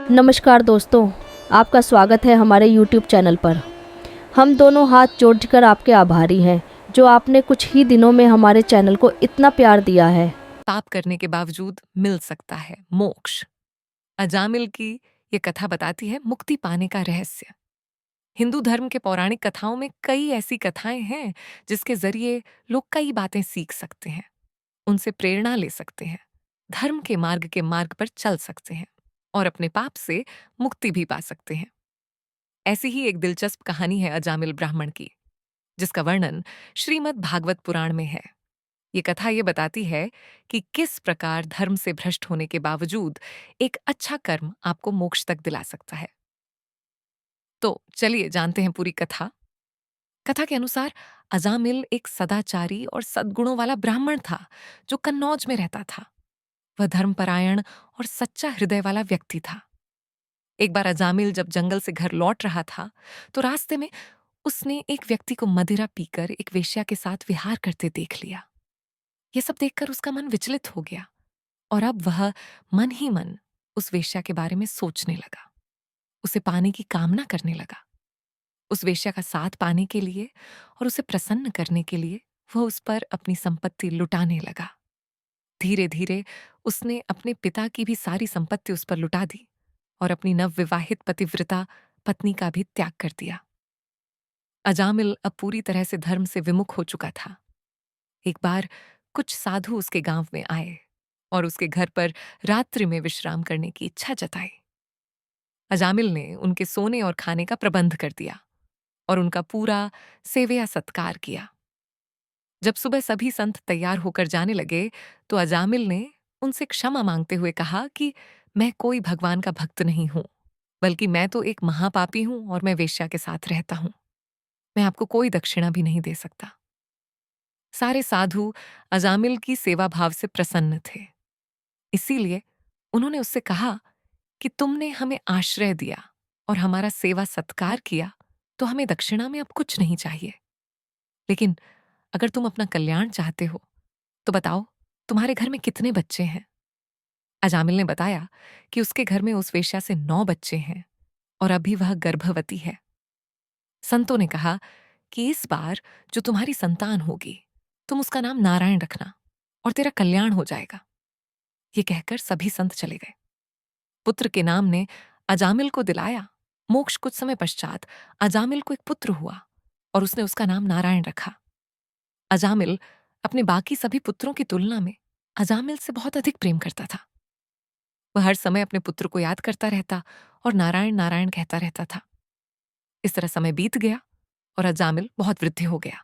नमस्कार दोस्तों, आपका स्वागत है हमारे YouTube चैनल पर। हम दोनों हाथ जोड़कर आपके आभारी हैं जो आपने कुछ ही दिनों में हमारे चैनल को इतना प्यार दिया है। पाप करने के बावजूद मिल सकता है मोक्ष। अजामिल की ये कथा बताती है मुक्ति पाने का रहस्य। हिंदू धर्म के पौराणिक कथाओं में कई ऐसी कथाएं हैं जिसके जरिए लोग कई बातें सीख सकते हैं, उनसे प्रेरणा ले सकते हैं, धर्म के मार्ग पर चल सकते हैं और अपने पाप से मुक्ति भी पा सकते हैं। ऐसी ही एक दिलचस्प कहानी है अजामिल ब्राह्मण की, जिसका वर्णन श्रीमद् भागवत पुराण में है। ये कथा ये बताती है कि किस प्रकार धर्म से भ्रष्ट होने के बावजूद एक अच्छा कर्म आपको मोक्ष तक दिला सकता है। तो चलिए जानते हैं पूरी कथा। कथा के अनुसार अजामिल एक सदाचारी और सद्गुणों वाला ब्राह्मण था जो कन्नौज में रहता था। वह धर्मपरायण और सच्चा हृदय वाला व्यक्ति था। एक बार अजामिल जब जंगल से घर लौट रहा था तो रास्ते में उसने एक व्यक्ति को मदिरा पीकर एक वेश्या के साथ विहार करते देख लिया। यह सब देखकर उसका मन विचलित हो गया और अब वह मन ही मन उस वेश्या के बारे में सोचने लगा, उसे पाने की कामना करने लगा। उस वेश्या का साथ पाने के लिए और उसे प्रसन्न करने के लिए वह उस पर अपनी संपत्ति लुटाने लगा। धीरे धीरे उसने अपने पिता की भी सारी संपत्ति उस पर लुटा दी और अपनी नवविवाहित पतिव्रता पत्नी का भी त्याग कर दिया। अजामिल अब पूरी तरह से धर्म से विमुख हो चुका था। एक बार कुछ साधु उसके गांव में आए और उसके घर पर रात्रि में विश्राम करने की इच्छा जताई। अजामिल ने उनके सोने और खाने का प्रबंध कर दिया और उनका पूरा सेवया सत्कार किया। जब सुबह सभी संत तैयार होकर जाने लगे तो अजामिल ने उनसे क्षमा मांगते हुए कहा कि मैं कोई भगवान का भक्त नहीं हूं, बल्कि मैं तो एक महापापी हूं और मैं वेश्या के साथ रहता हूं। मैं आपको कोई दक्षिणा भी नहीं दे सकता। सारे साधु अजामिल की सेवा भाव से प्रसन्न थे, इसीलिए उन्होंने उससे कहा कि तुमने हमें आश्रय दिया और हमारा सेवा सत्कार किया, तो हमें दक्षिणा में अब कुछ नहीं चाहिए। लेकिन अगर तुम अपना कल्याण चाहते हो तो बताओ, तुम्हारे घर में कितने बच्चे हैं? अजामिल ने बताया कि उसके घर में उस वेश्या से 9 बच्चे हैं और अभी वह गर्भवती है। संतों ने कहा कि इस बार जो तुम्हारी संतान होगी तुम उसका नाम नारायण रखना और तेरा कल्याण हो जाएगा। ये कहकर सभी संत चले गए। पुत्र के नाम ने अजामिल को दिलाया। मोक्ष कुछ समय पश्चात अजामिल को एक पुत्र हुआ और उसने उसका नाम नारायण रखा। अजामिल अपने बाकी सभी पुत्रों की तुलना में अजामिल से बहुत अधिक प्रेम करता था। वह हर समय अपने पुत्र को याद करता रहता और नारायण नारायण कहता रहता था। इस तरह समय बीत गया और अजामिल बहुत वृद्ध हो गया।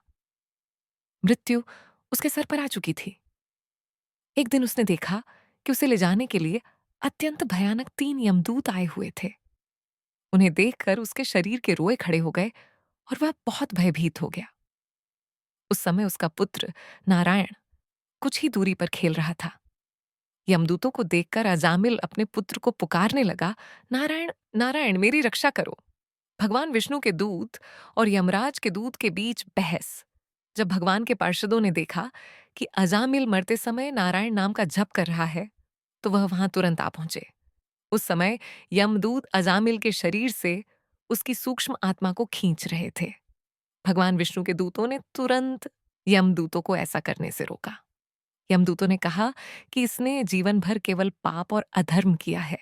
मृत्यु उसके सर पर आ चुकी थी। एक दिन उसने देखा कि उसे ले जाने के लिए अत्यंत भयानक 3 यमदूत आए हुए थे। उन्हें देखकर उसके शरीर के रोए खड़े हो गए और वह बहुत भयभीत हो गया। उस समय उसका पुत्र नारायण कुछ ही दूरी पर खेल रहा था। यमदूतों को देखकर अजामिल अपने पुत्र को पुकारने लगा, नारायण नारायण मेरी रक्षा करो। भगवान विष्णु के दूत और यमराज के दूत के बीच बहस। जब भगवान के पार्षदों ने देखा कि अजामिल मरते समय नारायण नाम का जप कर रहा है तो वह वहां तुरंत आ पहुंचे। उस समय यमदूत अजामिल के शरीर से उसकी सूक्ष्म आत्मा को खींच रहे थे। भगवान विष्णु के दूतों ने तुरंत यमदूतों को ऐसा करने से रोका। यमदूतों ने कहा कि इसने जीवन भर केवल पाप और अधर्म किया है,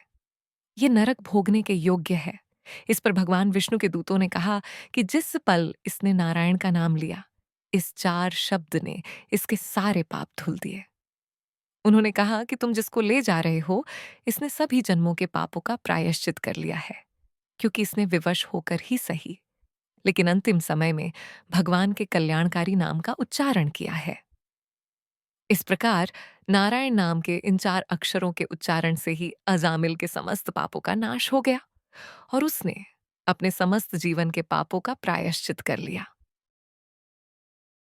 ये नरक भोगने के योग्य है। इस पर भगवान विष्णु के दूतों ने कहा कि जिस पल इसने नारायण का नाम लिया, इस 4 शब्द ने इसके सारे पाप धुल दिए। उन्होंने कहा कि तुम जिसको ले जा रहे हो, इसने सभी जन्मों के पापों का प्रायश्चित कर लिया है, क्योंकि इसने विवश होकर ही सही, लेकिन अंतिम समय में भगवान के कल्याणकारी नाम का उच्चारण किया है। इस प्रकार नारायण नाम के इन 4 अक्षरों के उच्चारण से ही अजामिल के समस्त पापों का नाश हो गया और उसने अपने समस्त जीवन के पापों का प्रायश्चित कर लिया।